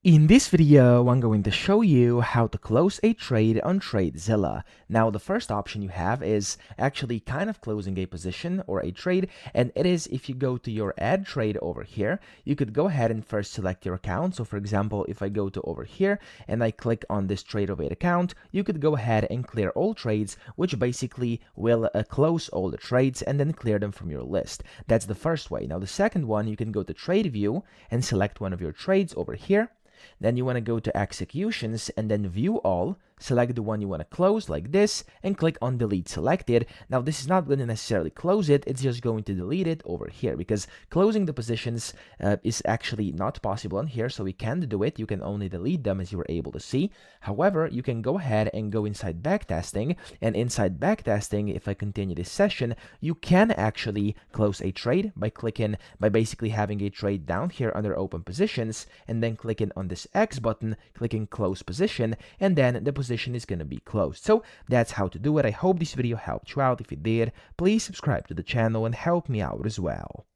In this video, I'm going to show you how to close a trade on TradeZella. Now, the first option you have is actually kind of closing a position or a trade, and it is if you go to your add trade over here, you could go ahead and first select your account. So for example, if I go to over here and I click on this TradeOvate account, you could go ahead and clear all trades, which basically will close all the trades and then clear them from your list. That's the first way. Now, the second one, you can go to Trade View and select one of your trades over here. Then you want to go to executions and then view all, select the one you want to close like this, and click on delete selected. Now this is not going to necessarily close it, it's just going to delete it over here because closing the positions is actually not possible on here, so we can't do it. You can only delete them, as you were able to see. However, you can go ahead and go inside backtesting, and inside backtesting, if I continue this session, you can actually close a trade by basically having a trade down here under open positions and then clicking on this X button, clicking close position, and then the position is going to be closed. So that's how to do it. I hope this video helped you out. If it did, please subscribe to the channel and help me out as well.